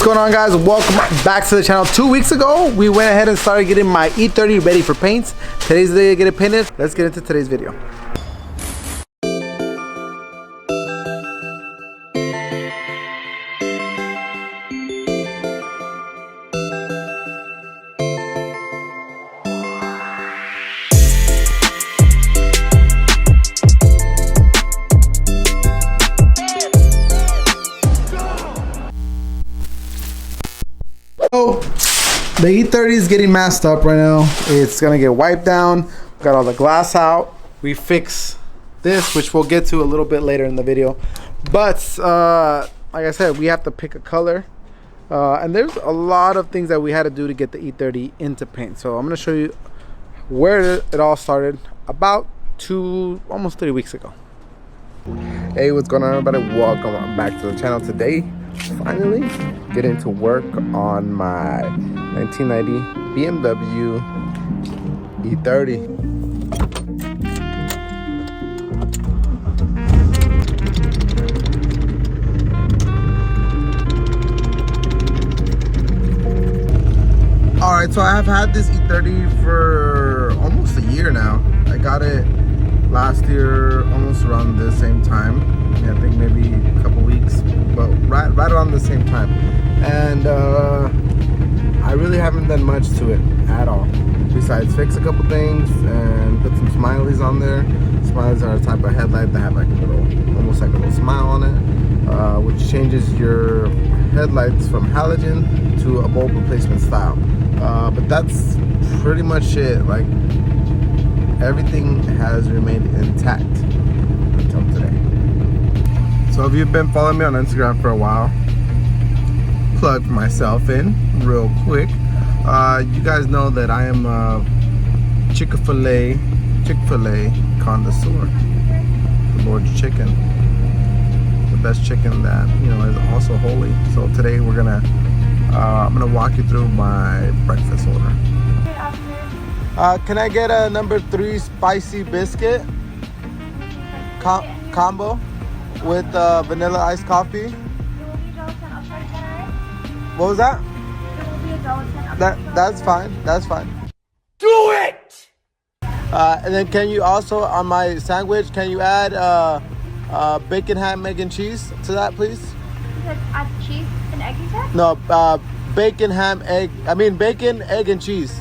What's going on, guys? Welcome back to the channel. 2 weeks ago we went ahead and started getting my E30 ready for paints. Today's the day to get it painted. Let's get into today's video. So the E30 is getting masked up right now. It's gonna get wiped down. We got all the glass out. We fix this, which we'll get to a little bit later in the video. But like I said, we have to pick a color. And there's a lot of things that we had to do to get the E30 into paint. So I'm gonna show you where it all started about almost 3 weeks ago. Hey, what's going on, everybody? Welcome back to the channel. Today, finally getting to work on my 1990 BMW E30. All right, so I have had this E30 for almost a year now. I got it last year, almost around the same time. I think maybe a couple weeks, but right around the same time. And I really haven't done much to it at all, besides fix a couple things and put some smileys on there. Smileys are a type of headlight that have like a little, almost like a little smile on it, which changes your headlights from halogen to a bulb replacement style. But that's pretty much it. Like, everything has remained intact until today. So if you've been following me on Instagram for a while, plug myself in real quick. You guys know that I am a Chick-fil-A connoisseur. The Lord's chicken, the best chicken that is also holy. So today I'm gonna walk you through my breakfast order. Can I get a number 3 spicy biscuit combo with vanilla iced coffee? What was that? That's fine. That's fine. Do it! And then can you also, on my sandwich, can you add bacon, ham, egg, and cheese to that, please? You said add cheese and egg, you said? No, bacon, ham, egg. I mean bacon, egg, and cheese.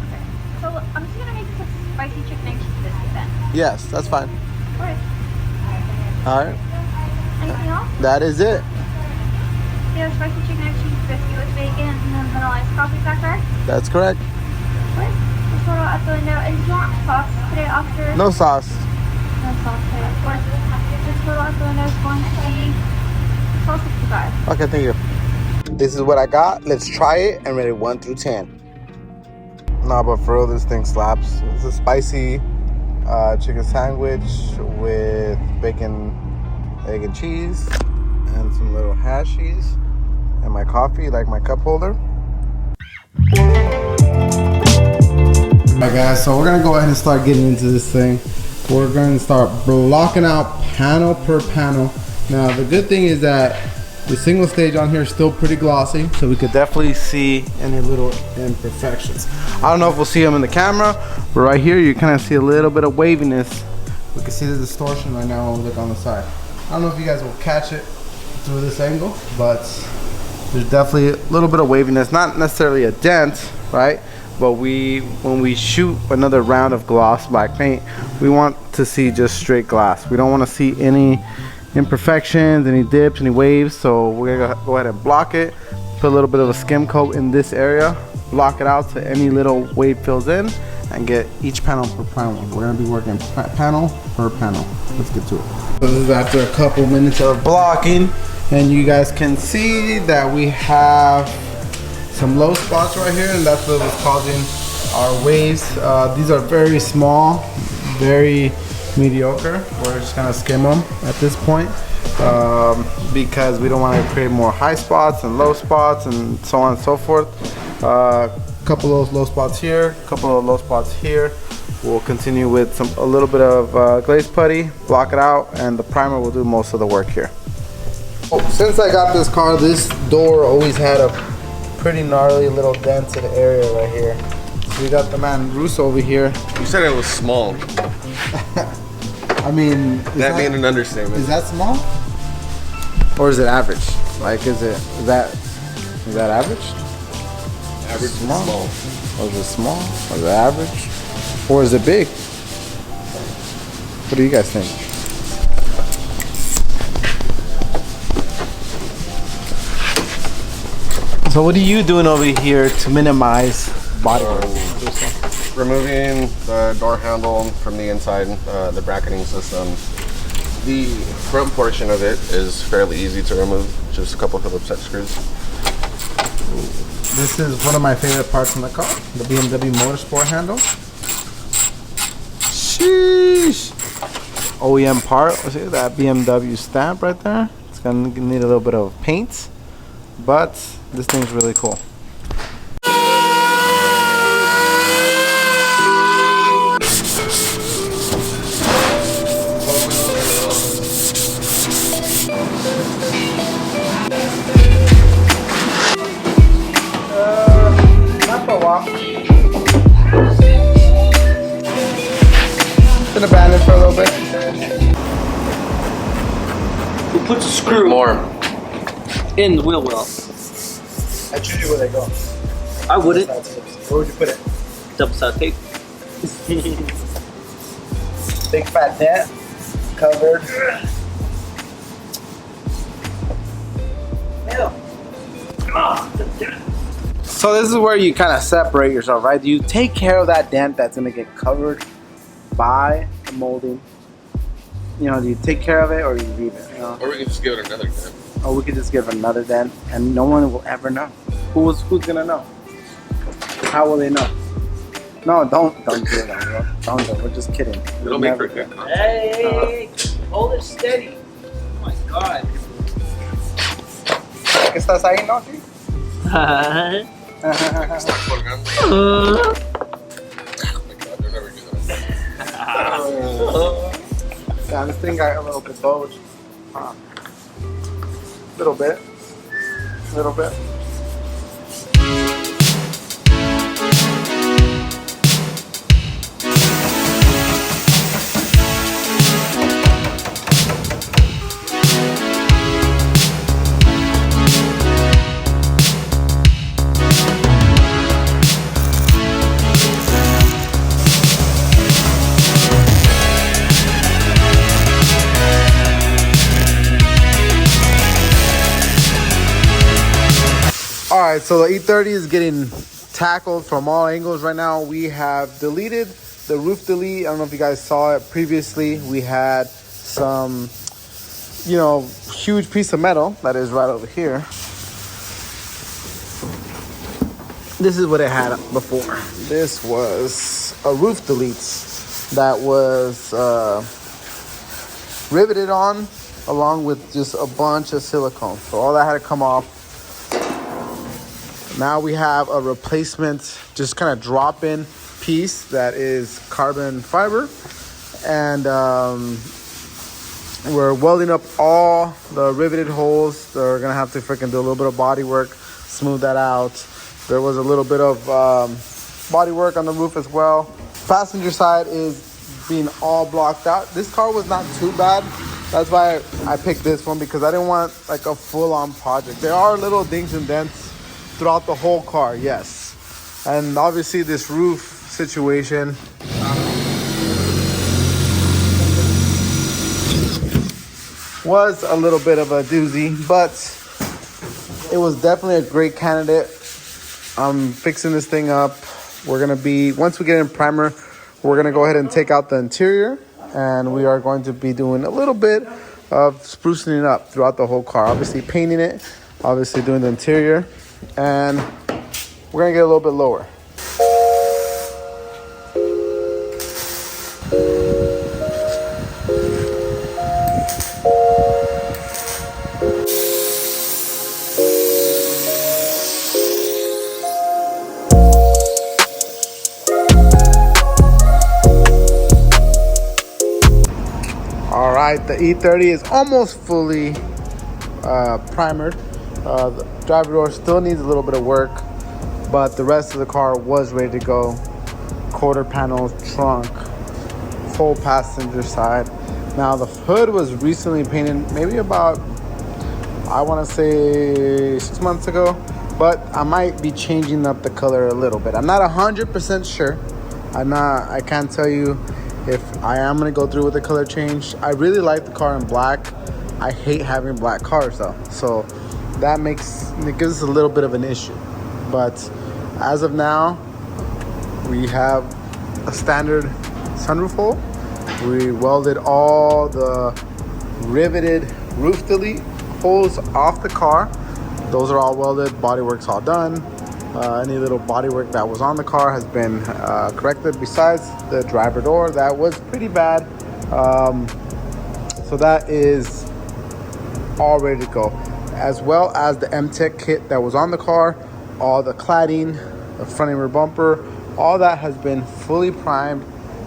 Okay. So I'm just gonna make this a spicy chicken egg cheese biscuit then. Yes, that's fine. Alright. Alright. Anything else? That is it. Yeah, spicy chicken egg cheese biscuit with bacon and then vanilla iced coffee, is that correct? That's correct. Alright. This photo at the window. And do you want sauce today after? No sauce. No sauce today, of course. This photo at the window is going to be sauce 65. Okay, thank you. This is what I got. Let's try it and rate it 1 through 10. No, but for real, this thing slaps. It's a spicy chicken sandwich with bacon, egg, and cheese, and some little hashies, and my coffee, like my cup holder. Alright, guys, so we're gonna go ahead and start getting into this thing. We're going to start blocking out panel per panel. Now, the good thing is that the single stage on here is still pretty glossy, so we could definitely see any little imperfections. I don't know if we'll see them in the camera, but right here you kind of see a little bit of waviness. We can see the distortion right now when we look on the side. I don't know if you guys will catch it through this angle, but there's definitely a little bit of waviness. Not necessarily a dent, right? But when we shoot another round of gloss black paint, we want to see just straight glass. We don't want to see any imperfections, any dips, any waves. So we're gonna go ahead and block it, put a little bit of a skim coat in this area, block it out so any little wave fills in, and get each panel per panel. We're gonna be working panel per panel. Let's get to it. So this is after a couple minutes of blocking, and you guys can see that we have some low spots right here, and that's what was causing our waves. These are very small, very mediocre. We're just gonna skim them at this point because we don't want to create more high spots and low spots and so on and so forth. Couple of those low spots here, couple of low spots here. We'll continue with a little bit of glaze putty, block it out, and the primer will do most of the work here. Oh, since I got this car, this door always had a pretty gnarly little dent in the area right here. So we got the man Russo over here. You said it was small. I mean, That made an understatement. Is that small? Or is it average? Like, is that average? Average Small. small. Or is it small? Or is it average? Or is it big? What do you guys think? So what are you doing over here to minimize body work? Removing the door handle from the inside, the bracketing system. The front portion of it is fairly easy to remove, just a couple Phillips head screws. This is one of my favorite parts in the car, the BMW Motorsport handle. Sheesh! OEM part, see that BMW stamp right there? It's gonna need a little bit of paint, but this thing's really cool. Not for a while. Been abandoned for a little bit. Who puts a screw More. in the wheel well? I choose you where they go. I wouldn't. Where would you put it? Double side tape. Big fat dent, covered. So this is where you kind of separate yourself, right? Do you take care of that dent that's gonna get covered by the molding? You know, do you take care of it or do you leave it? You know? Or we can just give it another dent. Or we could just give another dent and no one will ever know. Who's gonna know? How will they know? No, don't do that, bro. Don't do it. We're just kidding. It'll make for a good content. Hey, hold it steady. Oh my god. ¿Qué estás ahí, no? Sí? Está colgando. Oh my God, they're never doing that. Yeah, this thing got a little bit bulged. Little bit. Little bit. Alright, so the E30 is getting tackled from all angles right now. We have deleted the roof delete. I don't know if you guys saw it previously. We had some, you know, huge piece of metal that is right over here. This is what it had before. This was a roof delete that was riveted on along with just a bunch of silicone. So all that had to come off. Now we have a replacement, just kind of drop-in piece that is carbon fiber. And we're welding up all the riveted holes. They're gonna have to freaking do a little bit of body work, smooth that out. There was a little bit of body work on the roof as well. Passenger side is being all blocked out. This car was not too bad. That's why I picked this one, because I didn't want like a full-on project. There are little dings and dents throughout the whole car, yes. And obviously this roof situation was a little bit of a doozy, but it was definitely a great candidate. I'm fixing this thing up. We're gonna be, once we get in primer, we're gonna go ahead and take out the interior, and we are going to be doing a little bit of sprucing it up throughout the whole car. Obviously painting it, obviously doing the interior, and we're gonna get a little bit lower. All right, the E30 is almost fully primered. The driver door still needs a little bit of work, but the rest of the car was ready to go. Quarter panels, trunk, full passenger side. Now the hood was recently painted, maybe about, I want to say 6 months ago, but I might be changing up the color a little bit. I'm not 100% sure. I can't tell you if I am gonna go through with the color change. I really like the car in black. I hate having black cars though, so that gives us a little bit of an issue. But as of now, we have a standard sunroof hole. We welded all the riveted roof delete holes off the car. Those are all welded, bodywork's all done. Any little bodywork that was on the car has been corrected, besides the driver door that was pretty bad. So that is all ready to go, as well as the M-Tech kit that was on the car, all the cladding, the front and rear bumper, all that has been fully primed.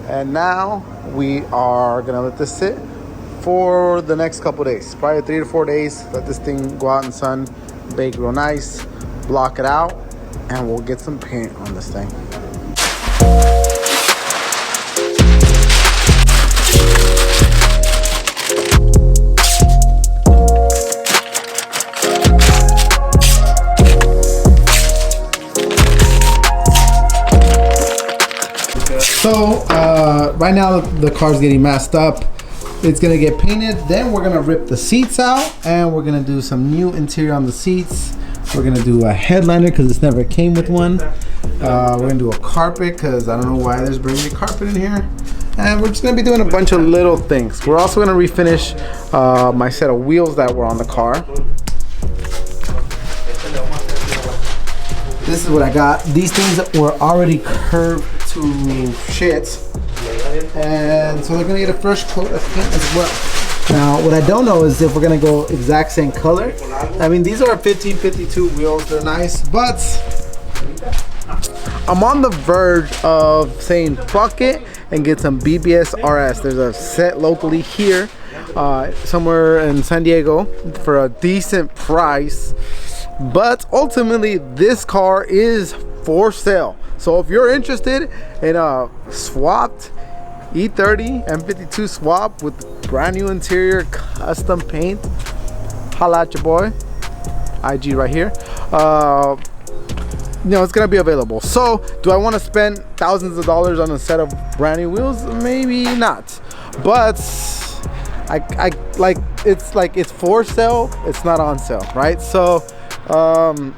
And now we are gonna let this sit for the next couple days, probably 3 to 4 days. Let this thing go out in the sun, bake real nice, block it out, and we'll get some paint on this thing. So right now the car's getting messed up. It's gonna get painted, then we're gonna rip the seats out, and we're gonna do some new interior on the seats. We're gonna do a headliner because this never came with one. We're gonna do a carpet because I don't know why there's brand new carpet in here. And we're just gonna be doing a bunch of little things. We're also gonna refinish my set of wheels that were on the car. This is what I got. These things were already curved to shit. And so they're gonna get a fresh coat of paint as well. Now, what I don't know is if we're gonna go exact same color. I mean, these are 1552 wheels, they're nice, but I'm on the verge of saying fuck it and get some BBS RS. There's a set locally here, somewhere in San Diego for a decent price. But ultimately, this car is for sale. So if you're interested in a swapped E30 M52 swap with brand new interior, custom paint, holla at your boy. IG right here. It's gonna be available. So do I want to spend thousands of dollars on a set of brand new wheels? Maybe not, but I like it's for sale, it's not on sale, right? So I'm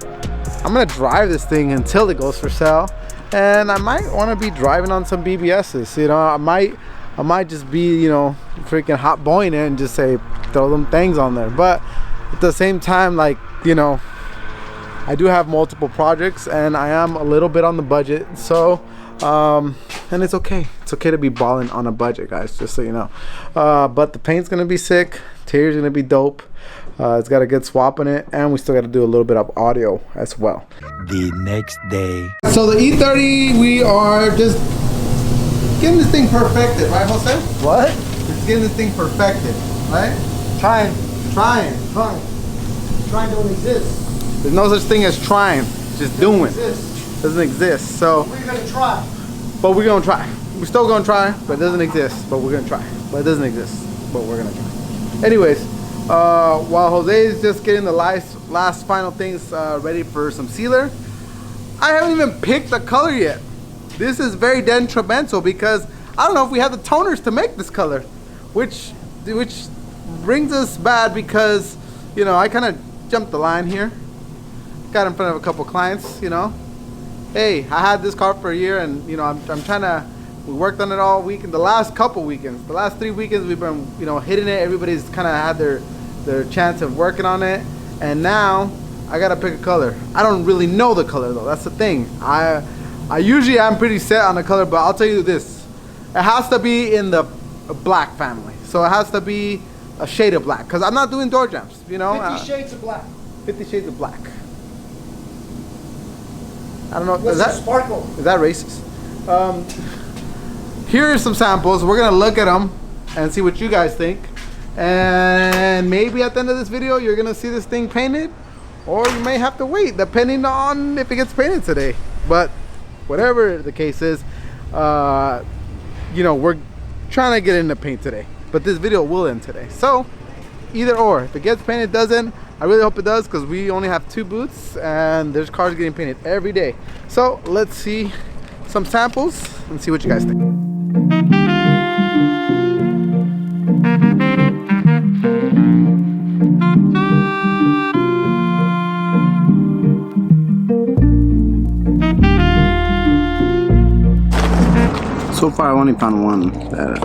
gonna drive this thing until it goes for sale. And I might want to be driving on some BBSs, I might just be, freaking hot boying it and just say, throw them things on there. But at the same time, I do have multiple projects and I am a little bit on the budget. So, and it's okay. It's okay to be balling on a budget, guys, just so you know. But the paint's going to be sick. Interior's going to be dope. It's got a good swap in it, and we still got to do a little bit of audio as well. The next day. So the E30, we are just getting this thing perfected, right, Jose? What? Just getting this thing perfected, right? Trying. Trying don't exist. There's no such thing as trying, just doing. Doesn't exist. So We're gonna try. but we're gonna try. We're still gonna try, but it doesn't exist. But we're gonna try. But it doesn't exist. But we're gonna try. Anyways, while Jose is just getting the last final things ready for some sealer, I haven't even picked the color yet. This is very detrimental because I don't know if we have the toners to make this color, which brings us bad because I kind of jumped the line here. Got in front of a couple clients, Hey, I had this car for a year, and I'm trying to. We worked on it all week. In the last couple weekends, the last 3 weekends, we've been hitting it. Everybody's kind of had their chance of working on it, and now I gotta pick a color. I don't really know the color though. That's the thing. I usually am pretty set on the color, but I'll tell you this: it has to be in the black family. So it has to be a shade of black, because I'm not doing door jams. 50 shades of black. 50 shades of black. I don't know. Is that sparkle? Is that racist? Here are some samples. We're gonna look at them and see what you guys think. And maybe at the end of this video, you're gonna see this thing painted, or you may have to wait depending on if it gets painted today. But whatever the case is, you know, we're trying to get into paint today, but this video will end today. So either or, if it gets painted, doesn't, I really hope it does, because we only have 2 booths and there's cars getting painted every day. So let's see some samples and see what you guys think. So far, I've only found one that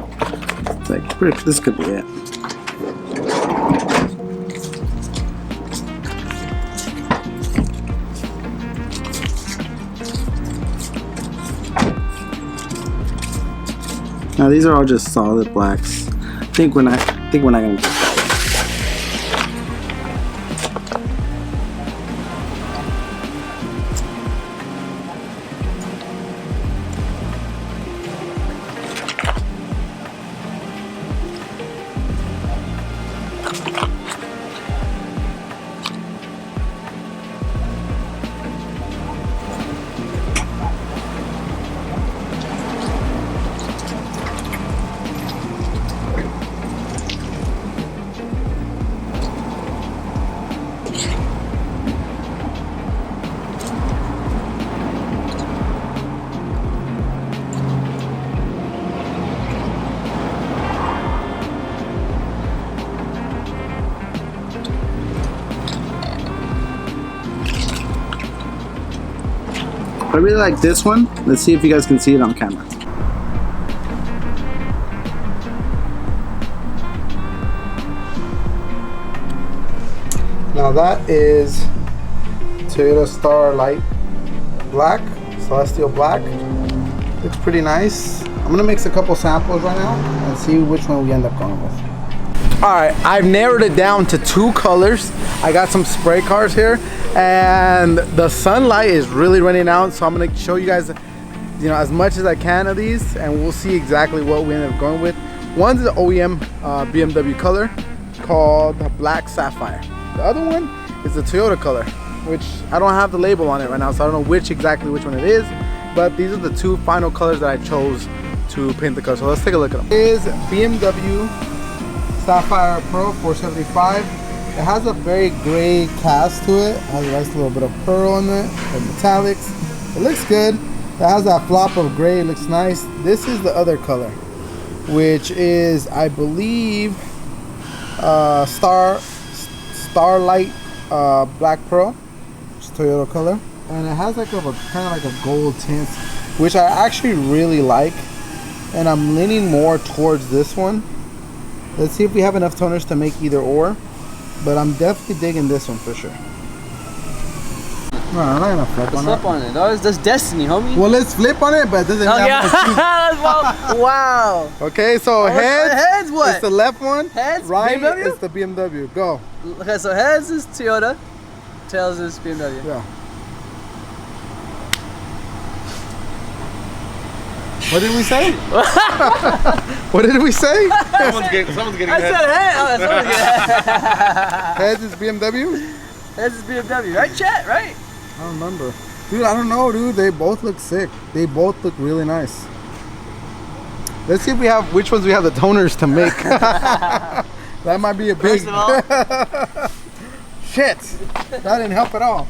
it's like, this could be it. Now these are all just solid blacks. I think we're not gonna get that. I really like this one. Let's see if you guys can see it on camera. Now that is Toyota Starlight Black, Celestial Black. Looks pretty nice. I'm gonna mix a couple samples right now and see which one we end up going with. All right, I've narrowed it down to 2 colors. I got some spray cars here, and the sunlight is really running out, so I'm gonna show you guys, you know, as much as I can of these, and we'll see exactly what we end up going with. One's the OEM BMW color called the Black Sapphire. The other one is the Toyota color, which I don't have the label on it right now, so I don't know exactly which one it is, but these are the 2 final colors that I chose to paint the car. So let's take a look at them. It is BMW Sapphire Pro 475. It has a very gray cast to it. It has a nice little bit of pearl in it, and metallics. It looks good. It has that flop of gray. It looks nice. This is the other color, which is, I believe, Starlight Black Pro, which is Toyota color, and it has like kind of like a gold tint, which I actually really like, and I'm leaning more towards this one. Let's see if we have enough toners to make either or, but I'm definitely digging this one for sure. No, I'm not gonna flip on it. Flip on it. That's destiny, homie. Well, let's flip on it, but it doesn't have well, wow. Okay, so heads. Heads what? It's the left one. Heads. Right. BMW? It's the BMW. Go. Okay, so heads is Toyota, tails is BMW. Yeah. What did we say? What did we say? Someone's getting I head. said head. Oh, someone's getting Heads is BMW? heads is BMW, right, chat? Right? I don't remember. Dude, I don't know, dude. They both look sick. They both look really nice. Let's see if we have which ones we have the toners to make. That might be a big. First of all, Shit. That didn't help at all.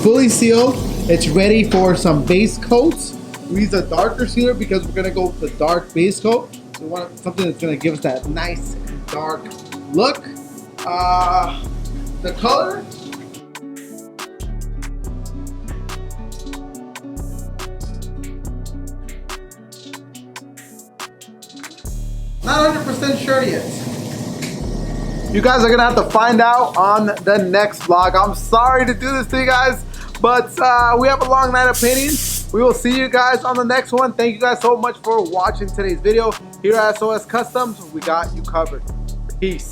Fully sealed. It's ready for some base coats. We use a darker sealer because we're gonna go with the dark base coat. So we want something that's gonna give us that nice dark look. The color. 100% sure yet. You guys are gonna have to find out on the next vlog. I'm sorry to do this to you guys, but we have a long night of painting. We will see you guys on the next one. Thank you guys so much for watching today's video. Here at SOS Customs, we got you covered. Peace.